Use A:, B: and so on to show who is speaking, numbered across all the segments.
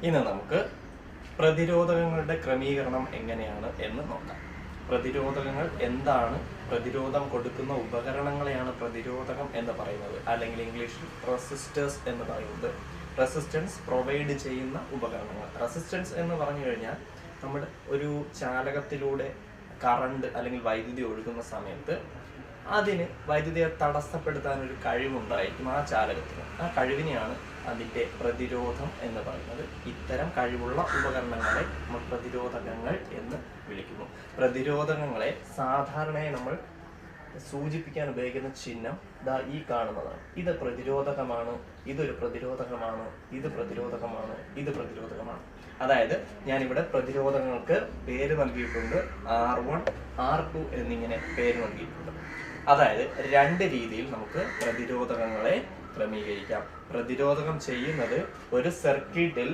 A: ഇന്ന് നമുക്ക് പ്രതിരോധകങ്ങളുടെ ക്രമീകരണം എങ്ങനെയാണ് എന്ന് നോക്കാം. പ്രതിരോധകങ്ങൾ എന്താണ്? പ്രതിരോധം കൊടുക്കുന്ന ഉപകരണങ്ങളെയാണ് പ്രതിരോധകം എന്ന് പറയുന്നത്, അല്ലെങ്കിൽ ഇംഗ്ലീഷിൽ റെസിസ്റ്റേഴ്സ് എന്ന് പറയുന്നത്. റെസിസ്റ്റൻസ് പ്രൊവൈഡ് ചെയ്യുന്ന ഉപകരണങ്ങൾ. റെസിസ്റ്റൻസ് എന്ന് പറഞ്ഞു കഴിഞ്ഞാൽ നമ്മുടെ ഒരു ചാലകത്തിലൂടെ കറണ്ട് അല്ലെങ്കിൽ വൈദ്യുതി ഒഴുകുന്ന സമയത്ത് അതിന് വൈദ്യുതിയെ തടസ്സപ്പെടുത്താൻ ഒരു കഴിവുണ്ടായിരിക്കും ആ ചാലകത്തിന്. ആ കഴിവിനെയാണ് അതിൻ്റെ പ്രതിരോധം എന്ന് പറയുന്നത്. ഇത്തരം കഴിവുള്ള ഉപകരണങ്ങളെ നമ്മൾ പ്രതിരോധകങ്ങൾ എന്ന് വിളിക്കുന്നു. പ്രതിരോധകങ്ങളെ സാധാരണയായി നമ്മൾ സൂചിപ്പിക്കാൻ ഉപയോഗിക്കുന്ന ചിഹ്നം ദാ ഈ കാണുന്നതാണ്. ഇത് പ്രതിരോധകമാണ്, ഇതൊരു പ്രതിരോധകമാണ്, ഇത് പ്രതിരോധകമാണ്, ഇത് പ്രതിരോധകമാണ്. അതായത് ഞാനിവിടെ പ്രതിരോധകങ്ങൾക്ക് പേര് നൽകിയിട്ടുണ്ട്. R1, R2 എന്നിങ്ങനെ പേര് നൽകിയിട്ടുണ്ട്. അതായത് രണ്ട് രീതിയിൽ നമുക്ക് പ്രതിരോധകങ്ങളെ ക്രമീകരിക്കാം. പ്രതിരോധകം ചെയ്യുന്നത് ഒരു സർക്യൂട്ടിൽ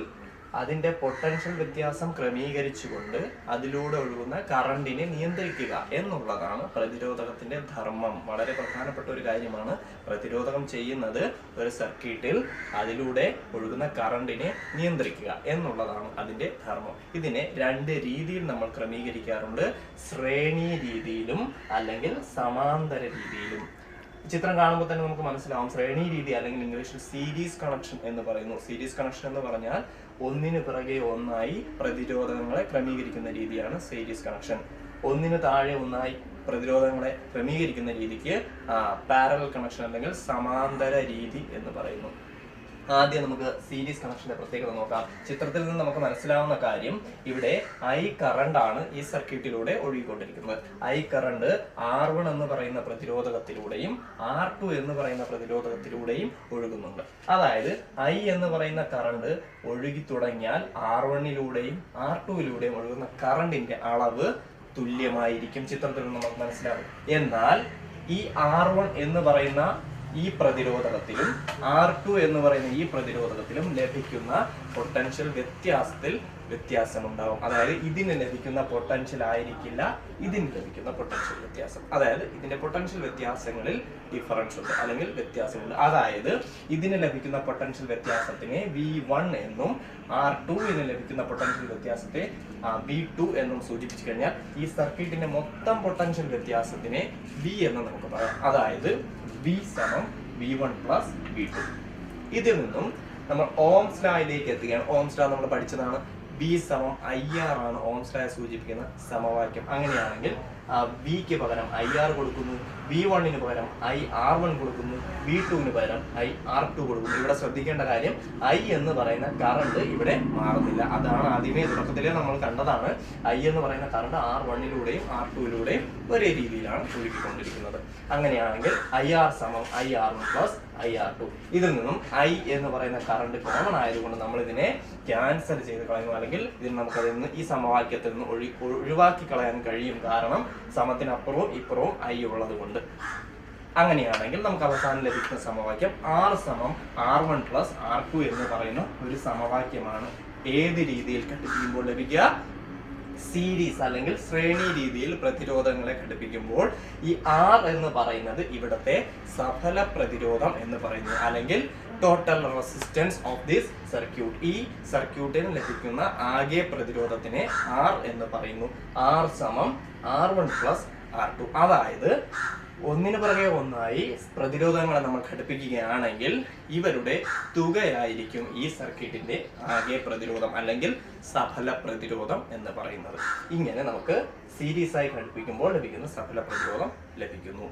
A: അതിന്റെ പൊട്ടൻഷ്യൽ വ്യത്യാസം ക്രമീകരിച്ചുകൊണ്ട് അതിലൂടെ ഒഴുകുന്ന കറണ്ടിനെ നിയന്ത്രിക്കുക എന്നുള്ളതാണ് പ്രതിരോധകത്തിന്റെ ധർമ്മം. വളരെ പ്രധാനപ്പെട്ട ഒരു കാര്യമാണ്. പ്രതിരോധകം ചെയ്യുന്നത് ഒരു സർക്യൂട്ടിൽ അതിലൂടെ ഒഴുകുന്ന കറണ്ടിനെ നിയന്ത്രിക്കുക എന്നുള്ളതാണ് അതിന്റെ ധർമ്മം. ഇതിനെ രണ്ട് രീതിയിൽ നമ്മൾ ക്രമീകരിക്കാറുണ്ട്. ശ്രേണി രീതിയിലും അല്ലെങ്കിൽ സമാന്തര രീതിയിലും. ചിത്രം കാണുമ്പോൾ തന്നെ നമുക്ക് മനസ്സിലാവും. ശ്രേണി രീതി അല്ലെങ്കിൽ ഇംഗ്ലീഷിൽ സീരീസ് കണക്ഷൻ എന്ന് പറയുന്നു. സീരീസ് കണക്ഷൻ എന്ന് പറഞ്ഞാൽ ഒന്നിനു പിറകെ ഒന്നായി പ്രതിരോധകങ്ങളെ ക്രമീകരിക്കുന്ന രീതിയാണ് സീരീസ് കണക്ഷൻ. ഒന്നിനു താഴെ ഒന്നായി പ്രതിരോധങ്ങളെ ക്രമീകരിക്കുന്ന രീതിക്ക് പാരലൽ കണക്ഷൻ അല്ലെങ്കിൽ സമാന്തര രീതി എന്ന് പറയുന്നു. ആദ്യം നമുക്ക് സീരീസ് കണക്ഷന്റെ പ്രത്യേകത നോക്കാം. ചിത്രത്തിൽ നിന്ന് നമുക്ക് മനസ്സിലാവുന്ന കാര്യം, ഇവിടെ ഐ കറണ്ട് ആണ് ഈ സർക്യൂട്ടിലൂടെ ഒഴുകിക്കൊണ്ടിരിക്കുന്നത്. ഐ കറണ്ട് R1 എന്ന് പറയുന്ന പ്രതിരോധകത്തിലൂടെയും R2 എന്ന് പറയുന്ന പ്രതിരോധകത്തിലൂടെയും ഒഴുകുന്നുണ്ട്. അതായത് ഐ എന്ന് പറയുന്ന കറണ്ട് ഒഴുകി തുടങ്ങിയാൽ R1-ലൂടെയും R2-ലൂടെയും ഒഴുകുന്ന കറണ്ടിന്റെ അളവ് തുല്യമായിരിക്കും. ചിത്രത്തിൽ നിന്ന് നമുക്ക് മനസ്സിലാവും. എന്നാൽ ഈ R1 എന്ന് പറയുന്ന ഈ പ്രതിരോധകത്തിലും R2 എന്ന് പറയുന്ന ഈ പ്രതിരോധകത്തിലും ലഭിക്കുന്ന പൊട്ടൻഷ്യൽ വ്യത്യാസത്തിൽ വ്യത്യാസമുണ്ടാവും. അതായത് ഇതിന് ലഭിക്കുന്ന പൊട്ടൻഷ്യൽ ആയിരിക്കില്ല ഇതിന് ലഭിക്കുന്ന പൊട്ടൻഷ്യൽ വ്യത്യാസം. അതായത് ഇതിന്റെ പൊട്ടൻഷ്യൽ വ്യത്യാസങ്ങളിൽ ഡിഫറൻസ് ഉണ്ട് അല്ലെങ്കിൽ വ്യത്യാസമുണ്ട്. അതായത് ഇതിന് ലഭിക്കുന്ന പൊട്ടൻഷ്യൽ വ്യത്യാസത്തിനെ V1 എന്നും R2-ന് ലഭിക്കുന്ന പൊട്ടൻഷ്യൽ വ്യത്യാസത്തെ V2 എന്നും സൂചിപ്പിച്ചു കഴിഞ്ഞാൽ ഈ സർക്യൂട്ടിന്റെ മൊത്തം പൊട്ടൻഷ്യൽ വ്യത്യാസത്തിനെ V എന്ന് നമുക്ക് പറയാം. അതായത് V = V1 + V2. ഇതിൽ നിന്നും നമ്മൾ ഓംസ് ലായിലേക്ക് എത്തുകയാണ്. ഓംസ് ലാ നമ്മൾ പഠിച്ചതാണ്. V = IR ആണ് ഓംസ് ലായെ സൂചിപ്പിക്കുന്ന സമവാക്യം. അങ്ങനെയാണെങ്കിൽ വിക്ക് പകരം IR കൊടുക്കുന്നു, V1-ന് പകരം IR1 കൊടുക്കുന്നു, V2-ന് പകരം IR2 കൊടുക്കുന്നു. ഇവിടെ ശ്രദ്ധിക്കേണ്ട കാര്യം, I എന്ന് പറയുന്ന കറണ്ട് ഇവിടെ മാറുന്നില്ല. അതാണ് ആദ്യമേ തുടക്കത്തിലേ നമ്മൾ കണ്ടതാണ്. I എന്ന് പറയുന്ന കറണ്ട് R1-ലൂടെയും R2-ലൂടെയും ഒരേ രീതിയിലാണ് ഒഴുകിക്കൊണ്ടിരിക്കുന്നത്. അങ്ങനെയാണെങ്കിൽ IR = IR1 + IR2. ഇതിൽ നിന്നും I എന്ന് പറയുന്ന കറണ്ട് കോമൺ ആയതുകൊണ്ട് നമ്മൾ ഇതിനെ ക്യാൻസൽ ചെയ്ത് കളയുന്നു, അല്ലെങ്കിൽ ഇതിന് നമുക്കതിൽ നിന്ന് ഈ സമവാക്യത്തിൽ നിന്ന് ഒഴിവാക്കി കളയാൻ കഴിയും. കാരണം സമത്തിനപ്പുറവും ഇപ്പുറവും I ഉള്ളത് കൊണ്ട്. അങ്ങനെയാണെങ്കിൽ നമുക്ക് അവസാനം ലഭിക്കുന്ന സമവാക്യം R = R1 + R2 എന്ന് പറയുന്ന ഒരു സമവാക്യമാണ്. ഏത് രീതിയിൽ ഘടിപ്പിക്കുമ്പോൾ ലഭിക്കുക? സീരീസ് അല്ലെങ്കിൽ ശ്രേണി രീതിയിൽ പ്രതിരോധങ്ങളെ ഘടിപ്പിക്കുമ്പോൾ ഈ R എന്ന് പറയുന്നത് ഇവിടത്തെ സഫല പ്രതിരോധം എന്ന് പറയുന്നു, അല്ലെങ്കിൽ total resistance of this circuit. ഈ സർക്യൂട്ടിന് ലഭിക്കുന്ന ആകെ പ്രതിരോധത്തിനെ R എന്ന് പറയുന്നു. R = R1 + R2. അതായത് ഒന്നിനു പിറകെ ഒന്നായി പ്രതിരോധങ്ങളെ നമ്മൾ ഘടിപ്പിക്കുകയാണെങ്കിൽ ഇവരുടെ തുകയായിരിക്കും ഈ സർക്യൂട്ടിന്റെ ആകെ പ്രതിരോധം അല്ലെങ്കിൽ സഫല പ്രതിരോധം എന്ന് പറയുന്നത്. ഇങ്ങനെ നമുക്ക് സീരീസ് ആയി ഘടിപ്പിക്കുമ്പോൾ ലഭിക്കുന്ന സഫല പ്രതിരോധം ലഭിക്കുന്നു.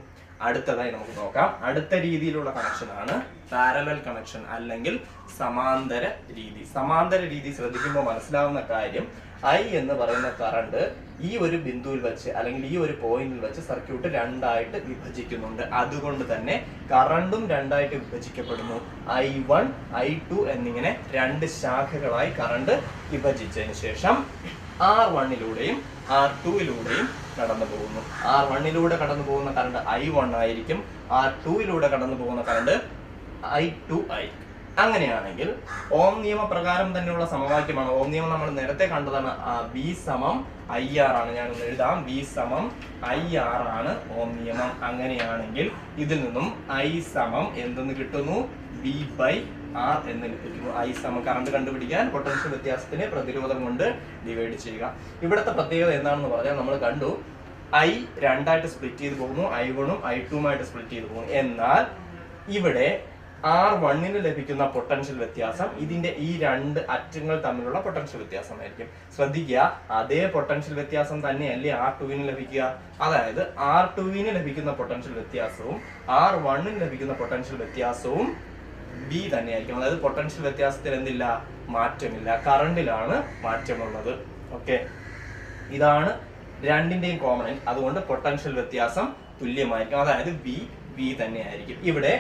A: അടുത്തതായി നമുക്ക് നോക്കാം. അടുത്ത രീതിയിലുള്ള കണക്ഷനാണ് പാരലൽ കണക്ഷൻ അല്ലെങ്കിൽ സമാന്തര രീതി. സമാന്തര രീതി ശ്രദ്ധിക്കുമ്പോൾ മനസ്സിലാവുന്ന കാര്യം, I എന്ന് പറയുന്ന കറണ്ട് ഈ ഒരു ബിന്ദുവിൽ വെച്ച് അല്ലെങ്കിൽ ഈ ഒരു പോയിന്റിൽ വെച്ച് സർക്യൂട്ട് രണ്ടായിട്ട് വിഭജിക്കുന്നുണ്ട്. അതുകൊണ്ട് തന്നെ കറണ്ടും രണ്ടായിട്ട് വിഭജിക്കപ്പെടുന്നു. I1, I2 എന്നിങ്ങനെ രണ്ട് ശാഖകളായി കറണ്ട് വിഭജിച്ചതിന് ശേഷം R1-ലൂടെയും R2-ലൂടെയും കടന്നു പോകുന്നു. R1-ലൂടെ കടന്നു പോകുന്ന കറണ്ട് I1 ആയിരിക്കും. R2-ലൂടെ കടന്നു പോകുന്ന കറണ്ട് I2 ആയിരിക്കും. അങ്ങനെയാണെങ്കിൽ ഓം നിയമപ്രകാരം തന്നെയുള്ള സമവാക്യമാണ്. ഓം നിയമം നമ്മൾ നേരത്തെ കണ്ടതാണ്. V = IR ആണ്. ഞാനൊന്ന് എഴുതാം. V = IR ആണ് ഓം നിയമം. അങ്ങനെയാണെങ്കിൽ ഇതിൽ നിന്നും I എന്തെന്ന് കിട്ടുന്നു? V/R R എന്ന് ലഭിക്കുന്നു. I സമം കറണ്ട് കണ്ടുപിടിക്കാൻ പൊട്ടൻഷ്യൽ വ്യത്യാസത്തിനെ പ്രതിരോധം കൊണ്ട് ഡിവൈഡ് ചെയ്യുക. ഇവിടുത്തെ പ്രത്യേകത എന്താണെന്ന് പറഞ്ഞാൽ നമ്മൾ കണ്ടു I രണ്ടായിട്ട് സ്പ്ലിറ്റ് ചെയ്ത് പോകുന്നു, I1 ഉം I2 ഉമായിട്ട് സ്പ്ലിറ്റ് ചെയ്ത് പോകുന്നു. എന്നാൽ ഇവിടെ R1 ലഭിക്കുന്ന പൊട്ടൻഷ്യൽ വ്യത്യാസം ഇതിന്റെ ഈ രണ്ട് അറ്റങ്ങൾ തമ്മിലുള്ള പൊട്ടൻഷ്യൽ വ്യത്യാസമായിരിക്കും. ശ്രദ്ധിക്കുക, അതേ പൊട്ടൻഷ്യൽ വ്യത്യാസം തന്നെയല്ലേ R2 ലഭിക്കുക. അതായത് R2 ലഭിക്കുന്ന പൊട്ടൻഷ്യൽ വ്യത്യാസവും R1 ലഭിക്കുന്ന പൊട്ടൻഷ്യൽ വ്യത്യാസവും B തന്നെയായിരിക്കും. അതായത് പൊട്ടൻഷ്യൽ വ്യത്യാസത്തിൽ എന്തില്ല, മാറ്റമില്ല, കറണ്ടിലാണ് മാറ്റമുള്ളത്. ഓക്കെ, ഇതാണ് രണ്ടിന്റെയും കോമണന്റ്. അതുകൊണ്ട് പൊട്ടൻഷ്യൽ വ്യത്യാസം തുല്യമായിരിക്കും. അതായത് V തന്നെയായിരിക്കും. ഇവിടെ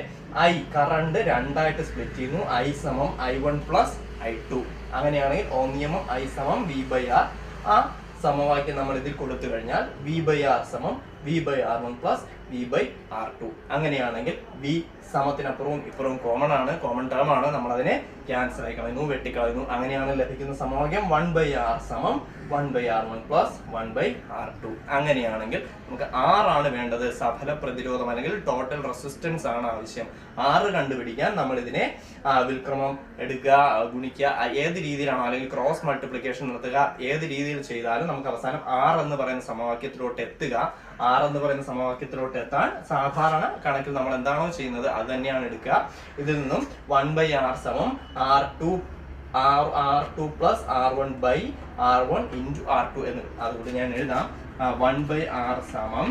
A: I കറണ്ട് രണ്ടായിട്ട് സ്പ്ലിറ്റ് ചെയ്യുന്നു. I സമം I1 പ്ലസ് I2. അങ്ങനെയാണെങ്കിൽ ഓം നിയമം I സമം V/R. ആ സമവാക്യം നമ്മൾ ഇതിൽ കൊടുത്തു കഴിഞ്ഞാൽ V/R സമം V/R1 പ്ലസ് V/R2. അങ്ങനെയാണെങ്കിൽ V സമത്തിനപ്പുറവും ഇപ്പുറവും കോമൺ ആണ്, കോമൺ ടേം ആണ്. നമ്മൾ അതിനെ ക്യാൻസൽ ആയി കളയുന്നു, വെട്ടിക്കളയുന്നു. അങ്ങനെയാണ് ലഭിക്കുന്ന സമവാക്യം 1/R സമം 1/R1 പ്ലസ് 1/R2. അങ്ങനെയാണെങ്കിൽ നമുക്ക് R ആണ് വേണ്ടത്, സഫല പ്രതിരോധം അല്ലെങ്കിൽ ടോട്ടൽ റെസിസ്റ്റൻസ് ആണ് ആവശ്യം. R കണ്ടുപിടിക്കാൻ നമ്മൾ ഇതിനെ വിൽക്രമം എടുക്കുക, ഗുണിക്കുക, ഏത് രീതിയിലാണോ അല്ലെങ്കിൽ ക്രോസ് മൾട്ടിപ്ലിക്കേഷൻ നടത്തുക, ഏത് രീതിയിൽ ചെയ്താലും നമുക്ക് അവസാനം R എന്ന് പറയുന്ന സമവാക്യത്തിലോട്ട് എത്തുക. R എന്ന് പറയുന്ന സമവാക്യത്തിലോട്ട് എത്താൻ സാധാരണ കണക്കിൽ നമ്മൾ എന്താണോ ചെയ്യുന്നത് അത് തന്നെയാണ് എടുക്കുക. ഇതിൽ നിന്നും 1/R സമം R2 plus R1/R1 into R2 എന്ന്. അതുകൊണ്ട് ഞാൻ എഴുതാം 1/R സമം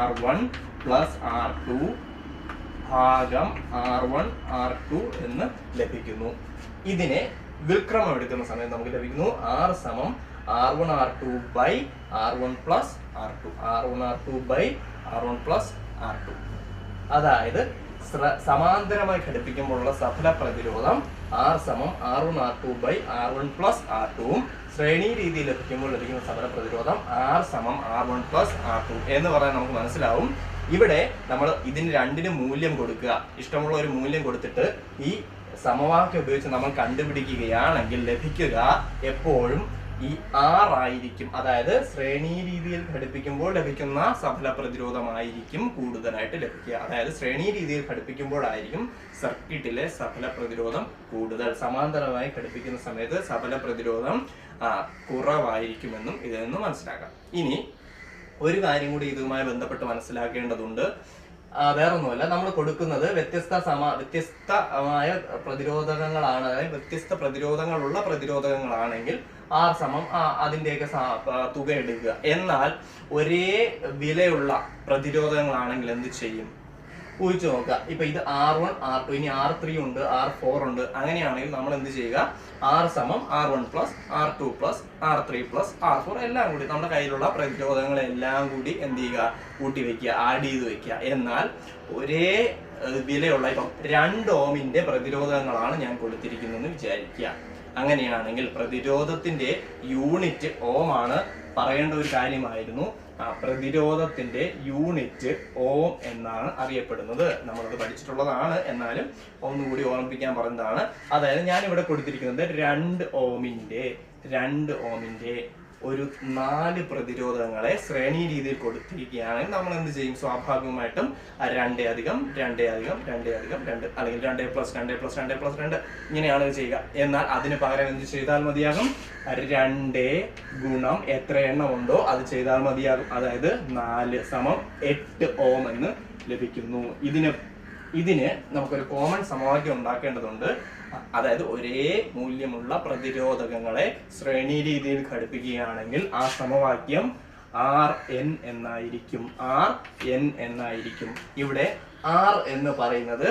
A: R1 പ്ലസ് R2 ഭാഗം R1 R2 എന്ന് ലഭിക്കുന്നു. ഇതിനെ വിൽക്രമം എടുക്കുന്ന സമയത്ത് നമുക്ക് ലഭിക്കുന്നു R സമം R1 R2 by R1 plus R2, R1 R2 by R1 plus R2. അതായത് സമാന്തരമായി ഘടിപ്പിക്കുമ്പോഴുള്ള സഫല പ്രതിരോധം R സമം R1 R2 by R1 plus R2 ശ്രേണി രീതിയിൽ ലഭിക്കുമ്പോൾ ലഭിക്കുന്ന സഫല പ്രതിരോധം R സമം R1 പ്ലസ് R2 എന്ന് പറയാൻ നമുക്ക് മനസ്സിലാവും. ഇവിടെ നമ്മൾ ഇതിന് രണ്ടിനും മൂല്യം കൊടുക്കുക, ഇഷ്ടമുള്ള ഒരു മൂല്യം കൊടുത്തിട്ട് ഈ സമവാക്യം ഉപയോഗിച്ച് നമ്മൾ കണ്ടുപിടിക്കുകയാണെങ്കിൽ ലഭിക്കുക എപ്പോഴും ഈ R ആയിരിക്കും. അതായത് ശ്രേണി രീതിയിൽ ഘടിപ്പിക്കുമ്പോൾ ലഭിക്കുന്ന സഫല പ്രതിരോധമായിരിക്കും കൂടുതലായിട്ട് ലഭിക്കുക. അതായത് ശ്രേണി രീതിയിൽ ഘടിപ്പിക്കുമ്പോഴായിരിക്കും സർക്യൂട്ടിലെ സഫല പ്രതിരോധം കൂടുതൽ. സമാന്തരമായി ഘടിപ്പിക്കുന്ന സമയത്ത് സഫല പ്രതിരോധം കുറവായിരിക്കുമെന്നും ഇതിൽ നിന്ന് മനസ്സിലാക്കാം. ഇനി ഒരു കാര്യം കൂടി ഇതുമായി ബന്ധപ്പെട്ട് മനസ്സിലാക്കേണ്ടതുണ്ട്. വേറൊന്നുമല്ല, നമ്മൾ കൊടുക്കുന്നത് വ്യത്യസ്തമായ പ്രതിരോധകങ്ങളാണ്. അതായത് വ്യത്യസ്ത പ്രതിരോധങ്ങളുള്ള പ്രതിരോധകങ്ങളാണെങ്കിൽ R സമം അതിന്റെയൊക്കെ തുക എടുക്കുക. എന്നാൽ ഒരേ വിലയുള്ള പ്രതിരോധകങ്ങളാണെങ്കിൽ എന്ത് ചെയ്യും? ഊഹിച്ചു നോക്കുക. ഇപ്പൊ ഇത് R1 R2 ഇനി R3 ഉണ്ട്, R4 ഉണ്ട്. അങ്ങനെയാണെങ്കിൽ നമ്മൾ എന്ത് ചെയ്യുക? R സമം R1 plus R2 plus R3 plus R4 എല്ലാം കൂടി നമ്മുടെ കയ്യിലുള്ള പ്രതിരോധങ്ങളെല്ലാം കൂടി എന്ത് ചെയ്യുക? കൂട്ടി വെക്കുക, ആഡ് ചെയ്ത് വെക്കുക. എന്നാൽ ഒരേ വിലയുള്ള ഇപ്പം 2 ഓമിന്റെ പ്രതിരോധങ്ങളാണ് ഞാൻ കൊടുത്തിരിക്കുന്നതെന്ന് വിചാരിക്കുക. അങ്ങനെയാണെങ്കിൽ പ്രതിരോധത്തിന്റെ യൂണിറ്റ് ഓം ആണ് പറയേണ്ട ഒരു കാര്യമായിരുന്നു. പ്രതിരോധത്തിന്റെ യൂണിറ്റ് ഓം എന്നാണ് അറിയപ്പെടുന്നത്. നമ്മളത് പഠിച്ചിട്ടുള്ളതാണ്, എന്നാലും ഒന്നുകൂടി ഓർമ്മിപ്പിക്കാൻ പറഞ്ഞതാണ്. അതായത് ഞാൻ ഇവിടെ കൊടുത്തിരിക്കുന്നത് 2 ഓമിന്റെ ഒരു 4 പ്രതിരോധങ്ങളെ ശ്രേണി രീതിയിൽ കൊടുത്തിരിക്കുകയാണെങ്കിൽ നമ്മൾ എന്ത് ചെയ്യും? സ്വാഭാവികമായിട്ടും 2 അധികം 2 അധികം 2 അധികം 2 അല്ലെങ്കിൽ 2 പ്ലസ് 2 പ്ലസ് 2 പ്ലസ് 2 ഇങ്ങനെയാണ് ചെയ്യുക. എന്നാൽ അതിന് പകരം എന്ത് ചെയ്താൽ മതിയാകും? 2 ഗുണം എത്ര എണ്ണം ഉണ്ടോ അത് ചെയ്താൽ മതിയാകും. അതായത് 4 സമം 8 ഓം എന്ന് ലഭിക്കുന്നു. ഇതിന് നമുക്കൊരു കോമൺ സമവാക്യം ഉണ്ടാക്കേണ്ടതുണ്ട്. അതായത് ഒരേ മൂല്യമുള്ള പ്രതിരോധകങ്ങളെ ശ്രേണി രീതിയിൽ ഘടിപ്പിക്കുകയാണെങ്കിൽ ആ സമവാക്യം Rn എന്നായിരിക്കും. ഇവിടെ R എന്ന് പറയുന്നത്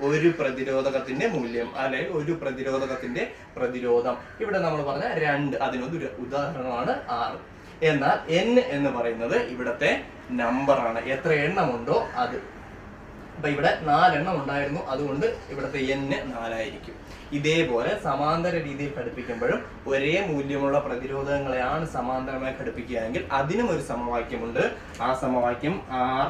A: ഒരു പ്രതിരോധകത്തിന്റെ മൂല്യം അല്ലെങ്കിൽ ഒരു പ്രതിരോധകത്തിന്റെ പ്രതിരോധം. ഇവിടെ നമ്മൾ പറഞ്ഞ 2 അതിനൊരു ഉദാഹരണമാണ് R. എന്നാൽ N എന്ന് പറയുന്നത് ഇവിടത്തെ നമ്പറാണ്, എത്ര എണ്ണമുണ്ടോ അത്. അപ്പൊ ഇവിടെ 4 എണ്ണം ഉണ്ടായിരുന്നു, അതുകൊണ്ട് ഇവിടുത്തെ N 4 ആയിരിക്കും. ഇതേപോലെ സമാന്തര രീതിയിൽ ഘടിപ്പിക്കുമ്പോഴും ഒരേ മൂല്യമുള്ള പ്രതിരോധങ്ങളെയാണ് സമാന്തരമായി ഘടിപ്പിക്കുകയെങ്കിൽ അതിനും ഒരു സമവാക്യമുണ്ട്. ആ സമവാക്യം R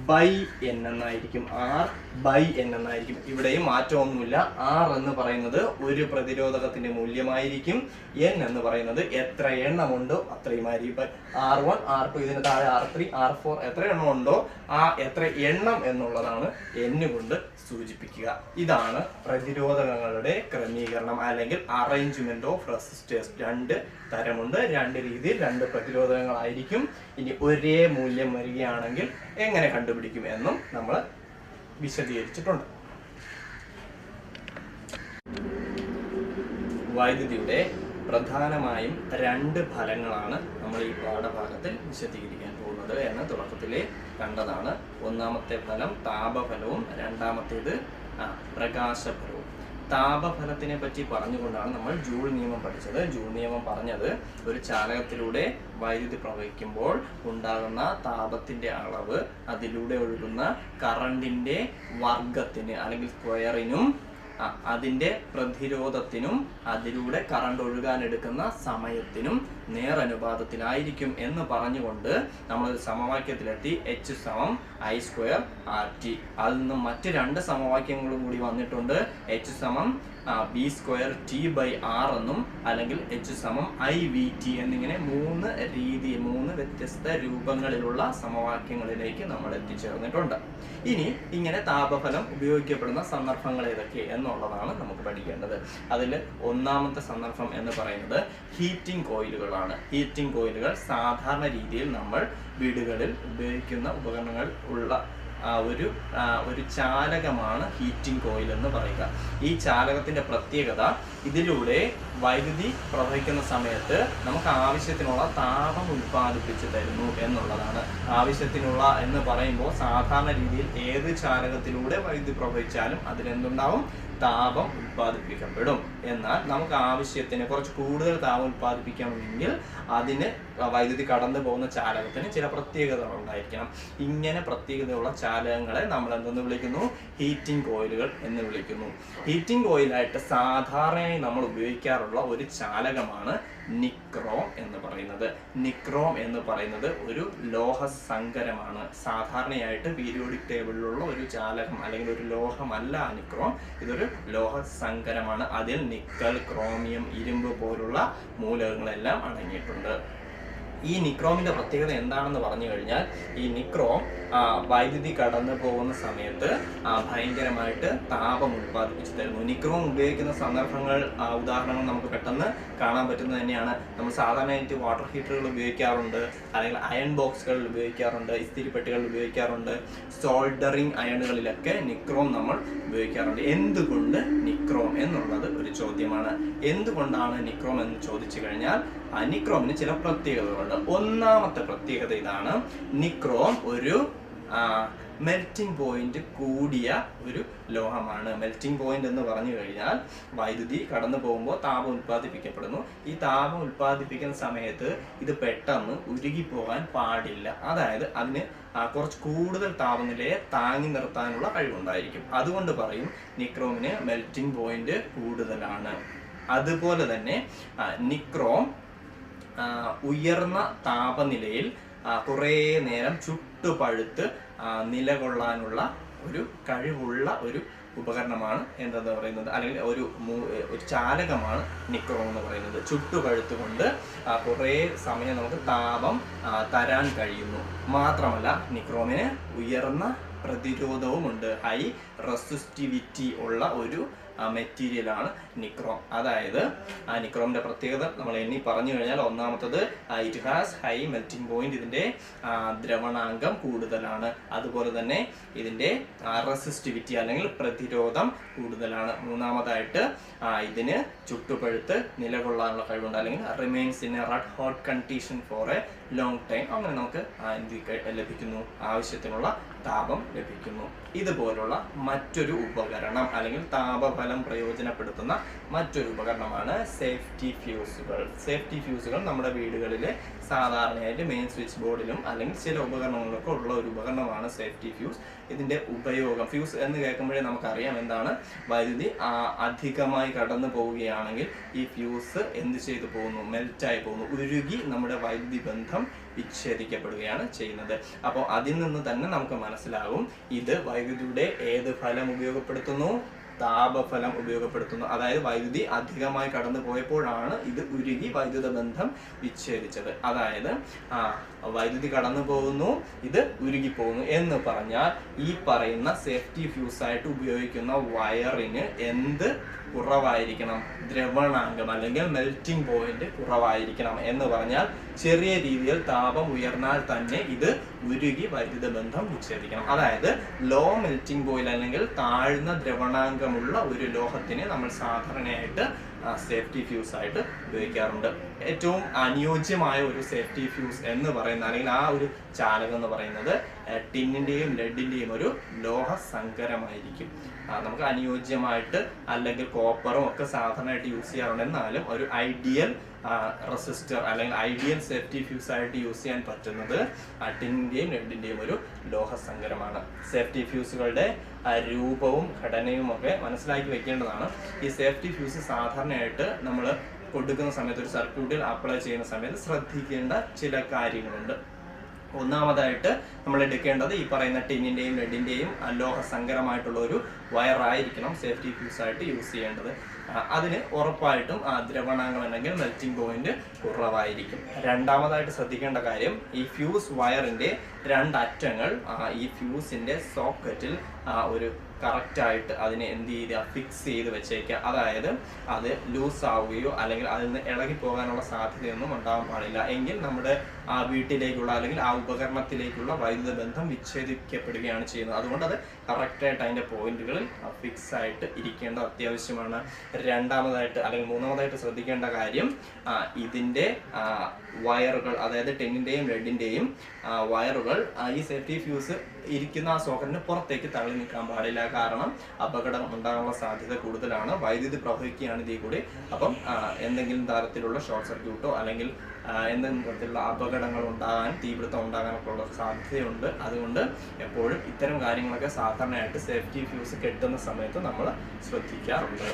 A: ബൈ എൻ എന്നായിരിക്കും. R ബൈ എൻ എന്നായിരിക്കും. ഇവിടെയും മാറ്റമൊന്നുമില്ല. R എന്ന് പറയുന്നത് ഒരു പ്രതിരോധകത്തിന്റെ മൂല്യമായിരിക്കും. N എന്ന് പറയുന്നത് എത്ര എണ്ണമുണ്ടോ അത്രയുമായിരിക്കും. R1 R2 ഇതിന് താഴെ R3 R4 എത്ര എണ്ണം ഉണ്ടോ ആ എത്ര എണ്ണം എന്നുള്ളതാണ് N കൊണ്ട് സൂചിപ്പിക്കുക. ഇതാണ് പ്രതിരോധകങ്ങളുടെ ക്രമീകരണം അല്ലെങ്കിൽ അറേഞ്ച്മെന്റ് ഓഫ് റെസിസ്റ്റേഴ്സ്. 2 തരമുണ്ട്, 2 രീതിയിൽ 2 പ്രതിരോധകങ്ങളായിരിക്കും. ഇനി ഒരേ മൂല്യം വരികയാണെങ്കിൽ എങ്ങനെ കണ്ടുപിടിക്കും എന്നും നമ്മൾ വിശദീകരിച്ചിട്ടുണ്ട്. വൈദ്യുതിയുടെ പ്രധാനമായും 2 ഫലങ്ങളാണ് നമ്മൾ ഈ പാഠഭാഗത്തിൽ വിശദീകരിക്കാൻ പോകുന്നത് എന്ന് തുടക്കത്തിലെ കണ്ടതാണ്. ഒന്നാമത്തെ ഫലം താപഫലവും രണ്ടാമത്തേത് പ്രകാശഫലവും. താപഫലത്തിനെ പറ്റി പറഞ്ഞുകൊണ്ടാണ് നമ്മൾ ജൂൾ നിയമം പഠിച്ചത്. ജൂൾ നിയമം പറഞ്ഞത് ഒരു ചാലകത്തിലൂടെ വൈദ്യുതി പ്രവഹിക്കുമ്പോൾ ഉണ്ടാകുന്ന താപത്തിന്റെ അളവ് അതിലൂടെ ഒഴുകുന്ന കറണ്ടിന്റെ വർഗത്തിന് അല്ലെങ്കിൽ സ്ക്വയറിനും അതിന്റെ പ്രതിരോധത്തിനും അതിലൂടെ കറണ്ട് ഒഴുകാൻ എടുക്കുന്ന സമയത്തിനും നേരനുപാതത്തിലായിരിക്കും എന്ന് പറഞ്ഞുകൊണ്ട് നമ്മൾ സമവാക്യത്തിലെത്തി H = I² RT. അതിൽ നിന്നും മറ്റ് 2 സമവാക്യങ്ങളും കൂടി വന്നിട്ടുണ്ട്. H = B² T/R എന്നും അല്ലെങ്കിൽ H = IVT എന്നിങ്ങനെ 3 വ്യത്യസ്ത രൂപങ്ങളിലുള്ള സമവാക്യങ്ങളിലേക്ക് നമ്മൾ എത്തിച്ചേർന്നിട്ടുണ്ട്. ഇനി ഇങ്ങനെ താപഫലം ഉപയോഗിക്കപ്പെടുന്ന സന്ദർഭങ്ങൾ ഏതൊക്കെ എന്നുള്ളതാണ് നമുക്ക് പഠിക്കേണ്ടത്. അതിൽ ഒന്നാമത്തെ സന്ദർഭം എന്ന് പറയുന്നത് ഹീറ്റിംഗ് കോയിലുകളാണ്. ഹീറ്റിംഗ് കോയിലുകൾ സാധാരണ രീതിയിൽ നമ്മൾ വീടുകളിൽ ഉപയോഗിക്കുന്ന ഉപകരണങ്ങൾ ഉള്ള ഒരു ചാലകമാണ് ഹീറ്റിംഗ് കോയിൽ എന്ന് പറയുക. ഈ ചാലകത്തിന്റെ പ്രത്യേകത ഇതിലൂടെ വൈദ്യുതി പ്രവഹിക്കുന്ന സമയത്ത് നമുക്ക് ആവശ്യത്തിനുള്ള താപം ഉൽപ്പാദിപ്പിച്ചു തരുന്നു എന്നുള്ളതാണ്. ആവശ്യത്തിനുള്ള എന്ന് പറയുമ്പോൾ സാധാരണ രീതിയിൽ ഏത് ചാലകത്തിലൂടെ വൈദ്യുതി പ്രവഹിച്ചാലും അതിലെന്തുണ്ടാവും? താപം ഉൽപ്പാദിപ്പിക്കപ്പെടും. എന്നാൽ നമുക്ക് ആവശ്യത്തിന് കുറച്ച് കൂടുതൽ താപം ഉൽപ്പാദിപ്പിക്കണമെങ്കിൽ അതിന് വൈദ്യുതി കടന്നു പോകുന്ന ചാലകത്തിന് ചില പ്രത്യേകതകൾ ഉണ്ടായിരിക്കണം. ഇങ്ങനെ പ്രത്യേകതയുള്ള ചാലകങ്ങളെ നമ്മൾ എന്തെന്ന് വിളിക്കുന്നു? ഹീറ്റിംഗ് കോയിലുകൾ എന്ന് വിളിക്കുന്നു. ഹീറ്റിംഗ് കോയിലായിട്ട് സാധാരണയായി നമ്മൾ ഉപയോഗിക്കാറുള്ള ഒരു ചാലകമാണ് നിക്രോം എന്ന് പറയുന്നത്. നിക്രോം എന്ന് പറയുന്നത് ഒരു ലോഹസങ്കരമാണ്. സാധാരണയായിട്ട് പീരിയോഡിക് ടേബിളിലുള്ള ഒരു ചാലകം അല്ലെങ്കിൽ ഒരു ലോഹമല്ല നിക്രോം. ഇതൊരു ലോഹസങ്കരമാണ്. അതിൽ നിക്കൽ, ക്രോമിയം, ഇരുമ്പ് പോലുള്ള മൂലകങ്ങളെല്ലാം അടങ്ങിയിട്ടുണ്ട്. ഈ നിക്രോമിന്റെ പ്രത്യേകത എന്താണെന്ന് പറഞ്ഞു കഴിഞ്ഞാൽ ഈ നിക്രോം വൈദ്യുതി കടന്നു പോകുന്ന സമയത്ത് ഭയങ്കരമായിട്ട് താപം ഉൽപ്പാദിപ്പിച്ചു തരുന്നു. നിക്രോം ഉപയോഗിക്കുന്ന സന്ദർഭങ്ങൾ ഉദാഹരണങ്ങൾ നമുക്ക് പെട്ടെന്ന് കാണാൻ പറ്റുന്നത് തന്നെയാണ്. നമ്മൾ സാധാരണയായിട്ട് വാട്ടർ ഹീറ്ററുകൾ ഉപയോഗിക്കാറുണ്ട്, അല്ലെങ്കിൽ അയൺ ബോക്സുകൾ ഉപയോഗിക്കാറുണ്ട്, ഇസ്തിരിപ്പെട്ടികൾ ഉപയോഗിക്കാറുണ്ട്, സോൾഡറിങ് അയണുകളിലൊക്കെ നിക്രോം നമ്മൾ ഉപയോഗിക്കാറുണ്ട്. എന്തുകൊണ്ട് നിക്രോം എന്നുള്ളത് ഒരു ചോദ്യമാണ്. എന്തുകൊണ്ടാണ് നിക്രോം എന്ന് ചോദിച്ചു കഴിഞ്ഞാൽ നിക്രോമിന് ചില പ്രത്യേകതകളുണ്ട്. ഒന്നാമത്തെ പ്രത്യേകത ഇതാണ്: നിക്രോം ഒരു മെൽറ്റിംഗ് പോയിന്റ് കൂടിയ ഒരു ലോഹമാണ്. മെൽറ്റിംഗ് പോയിന്റ് എന്ന് പറഞ്ഞു കഴിഞ്ഞാൽ വൈദ്യുതി കടന്നു പോകുമ്പോൾ താപം ഉൽപ്പാദിപ്പിക്കപ്പെടുന്നു. ഈ താപം ഉൽപ്പാദിപ്പിക്കുന്ന സമയത്ത് ഇത് പെട്ടെന്ന് ഉരുകിപ്പോകാൻ പാടില്ല. അതായത് അതിന് കുറച്ച് കൂടുതൽ താപനിലയെ താങ്ങി നിർത്താനുള്ള കഴിവുണ്ടായിരിക്കും. അതുകൊണ്ട് പറയും നിക്രോമിന് മെൽറ്റിംഗ് പോയിന്റ് കൂടുതലാണ്. അതുപോലെ തന്നെ നിക്രോം ഉയർന്ന താപനിലയിൽ കുറേ നേരം ചുട്ടുപഴുത്ത് നിലകൊള്ളാനുള്ള ഒരു കഴിവുള്ള ഒരു ഉപകരണമാണ് എന്തെന്ന് പറയുന്നത്, അല്ലെങ്കിൽ ഒരു ചാലകമാണ് നിക്രോം എന്ന് പറയുന്നത്. ചുട്ടുപഴുത്തുകൊണ്ട് കുറേ സമയം നമുക്ക് താപം തരാൻ കഴിയുന്നു. മാത്രമല്ല നിക്രോമിന് ഉയർന്ന പ്രതിരോധവുമുണ്ട്. ഹൈ റെസിസ്റ്റിവിറ്റി ഉള്ള ഒരു മെറ്റീരിയലാണ് നിക്രോം. അതായത് നിക്രോമിന്റെ പ്രത്യേകത നമ്മൾ എണ്ണി പറഞ്ഞു കഴിഞ്ഞാൽ ഒന്നാമത്തത് it has high melting point. ഇതിന്റെ ദ്രവണാങ്കം കൂടുതലാണ്. അതുപോലെ തന്നെ ഇതിന്റെ റെസിസ്റ്റിവിറ്റി അല്ലെങ്കിൽ പ്രതിരോധം കൂടുതലാണ്. മൂന്നാമതായിട്ട് ഇതിന് ചുട്ടുപഴുത്ത് നിലകൊള്ളാനുള്ള കഴിവുണ്ട്, അല്ലെങ്കിൽ remains in A red hot condition for A long time. അങ്ങനെ നമുക്ക് ലഭിക്കുന്നു, ആവശ്യത്തിനുള്ള താപം ലഭിക്കുന്നു. ഇതുപോലുള്ള മറ്റൊരു ഉപകരണം അല്ലെങ്കിൽ താപഫലം പ്രയോജനപ്പെടുത്തുന്ന മറ്റൊരു ഉപകരണമാണ് സേഫ്റ്റി ഫ്യൂസുകൾ. സേഫ്റ്റി ഫ്യൂസുകൾ നമ്മുടെ വീടുകളിലെ സാധാരണയായിട്ട് മെയിൻ സ്വിച്ച് ബോർഡിലും അല്ലെങ്കിൽ ചില ഉപകരണങ്ങളിലൊക്കെ ഉള്ള ഒരു ഉപകരണമാണ് സേഫ്റ്റി ഫ്യൂസ്. ഇതിന്റെ ഉപയോഗം, ഫ്യൂസ് എന്ന് കേൾക്കുമ്പോഴേ നമുക്കറിയാം എന്താണ്, വൈദ്യുതി അധികമായി കടന്നു പോവുകയാണെങ്കിൽ ഈ ഫ്യൂസ് എന്ത് ചെയ്തു പോകുന്നു, മെൽറ്റായി പോകുന്നു, ഉരുകി നമ്മുടെ വൈദ്യുതി ബന്ധം വിച്ഛേദിക്കപ്പെടുകയാണ് ചെയ്യുന്നത്. അപ്പോൾ അതിൽ നിന്ന് തന്നെ നമുക്ക് മനസ്സിലാകും ഇത് വൈദ്യുതിയുടെ ഏത് ഫലം ഉപയോഗപ്പെടുത്തുന്നു, താപഫലം ഉപയോഗപ്പെടുത്തുന്നു. അതായത് വൈദ്യുതി അധികമായി കടന്നു പോയപ്പോഴാണ് ഇത് ഉരുകി വൈദ്യുത ബന്ധം വിച്ഛേദിച്ചത്. അതായത് വൈദ്യുതി കടന്നു പോകുന്നു, ഇത് ഉരുകി പോകുന്നു എന്ന് പറഞ്ഞാൽ ഈ പറയുന്ന സേഫ്റ്റി ഫ്യൂസായിട്ട് ഉപയോഗിക്കുന്ന വയറിന് എന്ത് കുറവായിരിക്കണം, ദ്രവണാങ്കം അല്ലെങ്കിൽ മെൽറ്റിംഗ് പോയിന്റ് കുറവായിരിക്കണം. എന്ന് പറഞ്ഞാൽ ചെറിയ രീതിയിൽ താപം ഉയർന്നാൽ തന്നെ ഇത് ഉരുകി വൈദ്യുത ബന്ധം വിച്ഛേദിക്കണം. അതായത് ലോ മെൽറ്റിംഗ് പോയിന്റ് അല്ലെങ്കിൽ താഴ്ന്ന ദ്രവണാങ്കമുള്ള ഒരു ലോഹത്തിന് നമ്മൾ സാധാരണയായിട്ട് സേഫ്റ്റി ഫ്യൂസ് ആയിട്ട് ഉപയോഗിക്കാറുണ്ട്. ഏറ്റവും അനുയോജ്യമായ ഒരു സേഫ്റ്റി ഫ്യൂസ് എന്ന് പറയുന്ന അല്ലെങ്കിൽ ആ ഒരു ചാലകം എന്ന് പറയുന്നത് ടിന്നിന്റെയും ലെഡിന്റെയും ഒരു ലോഹ സങ്കരമായിരിക്കും. നമുക്ക് അനുയോജ്യമായിട്ട് അല്ലെങ്കിൽ കോപ്പറും ഒക്കെ സാധാരണയായിട്ട് യൂസ് ചെയ്യാറുണ്ട്. എന്നാലും ഒരു ഐഡിയൽ റെസിസ്റ്റർ അല്ലെങ്കിൽ ഐഡിയൽ സേഫ്റ്റി ഫ്യൂസ് ആയിട്ട് യൂസ് ചെയ്യാൻ പറ്റുന്നത് ടിന്നിന്റെയും ലെഡിന്റെയും ഒരു ലോഹ സങ്കരമാണ്. സേഫ്റ്റി ഫ്യൂസുകളുടെ രൂപവും ഘടനയും ഒക്കെ മനസ്സിലാക്കി വെക്കേണ്ടതാണ്. ഈ സേഫ്റ്റി ഫ്യൂസ് സാധാരണയായിട്ട് നമ്മൾ കൊടുക്കുന്ന സമയത്ത്, ഒരു സർക്യൂട്ടിൽ അപ്ലൈ ചെയ്യുന്ന സമയത്ത് ശ്രദ്ധിക്കേണ്ട ചില കാര്യങ്ങളുണ്ട്. ഒന്നാമതായിട്ട് നമ്മൾ എടുക്കേണ്ടത് ഈ പറയുന്ന ടിന്നിന്റെയും ലെഡിന്റെയും ലോഹ സങ്കരമായിട്ടുള്ള ഒരു വയറായിരിക്കണം സേഫ്റ്റി ഫ്യൂസ് ആയിട്ട് യൂസ് ചെയ്യേണ്ടത്. അതിന് ഉറപ്പായിട്ടും ദ്രവണാങ്കം അല്ലെങ്കിൽ മെൽറ്റിംഗ് പോയിന്റ് കുറവായിരിക്കും. രണ്ടാമതായിട്ട് ശ്രദ്ധിക്കേണ്ട കാര്യം, ഈ ഫ്യൂസ് വയറിന്റെ രണ്ടറ്റങ്ങൾ ഈ ഫ്യൂസിന്റെ സോക്കറ്റിൽ ഒരു കറക്റ്റായിട്ട് അതിനെ എന്ത് ചെയ്യുക, ഫിക്സ് ചെയ്ത് വെച്ചേക്കുക. അതായത് അത് ലൂസ് ആവുകയോ അല്ലെങ്കിൽ അതിൽ നിന്ന് ഇളകി പോകാനുള്ള സാധ്യതയൊന്നും ഉണ്ടാകാൻ പാടില്ല. എങ്കിൽ നമ്മുടെ ആ വീട്ടിലേക്കുള്ള അല്ലെങ്കിൽ ആ ഉപകരണത്തിലേക്കുള്ള വൈദ്യുത ബന്ധം വിച്ഛേദിക്കപ്പെടുകയാണ് ചെയ്യുന്നത്. അതുകൊണ്ട് അത് കറക്റ്റായിട്ട് അതിൻ്റെ പോയിന്റുകളിൽ ഫിക്സ് ആയിട്ട് ഇരിക്കേണ്ടത് അത്യാവശ്യമാണ്. രണ്ടാമതായിട്ട് അല്ലെങ്കിൽ മൂന്നാമതായിട്ട് ശ്രദ്ധിക്കേണ്ട കാര്യം, ഇതിൻ്റെ വയറുകൾ, അതായത് ടെന്നിന്റെയും ലെഡിന്റെയും വയറുകൾ ഈ സേഫ്റ്റി ഫ്യൂസ് ഇരിക്കുന്ന ആ സോക്കറ്റിന് പുറത്തേക്ക് തള്ളി നിൽക്കാൻ പാടില്ല. കാരണം അപകടം ഉണ്ടാകാനുള്ള സാധ്യത കൂടുതലാണ്. വൈദ്യുതി പ്രവഹിക്കുകയാണ് ഇതിൽ കൂടി. അപ്പം എന്തെങ്കിലും തരത്തിലുള്ള ഷോർട്ട് സർക്യൂട്ടോ അല്ലെങ്കിൽ എന്തെങ്കിലും തരത്തിലുള്ള അപകടങ്ങൾ ഉണ്ടാകാൻ, തീപിടുത്തം ഉണ്ടാകാനൊക്കെ ഉള്ള സാധ്യതയുണ്ട്. അതുകൊണ്ട് എപ്പോഴും ഇത്തരം കാര്യങ്ങളൊക്കെ സാധാരണയായിട്ട് സേഫ്റ്റി ഫ്യൂസ് കെട്ടുന്ന സമയത്ത് നമ്മൾ ശ്രദ്ധിക്കാറുണ്ട്.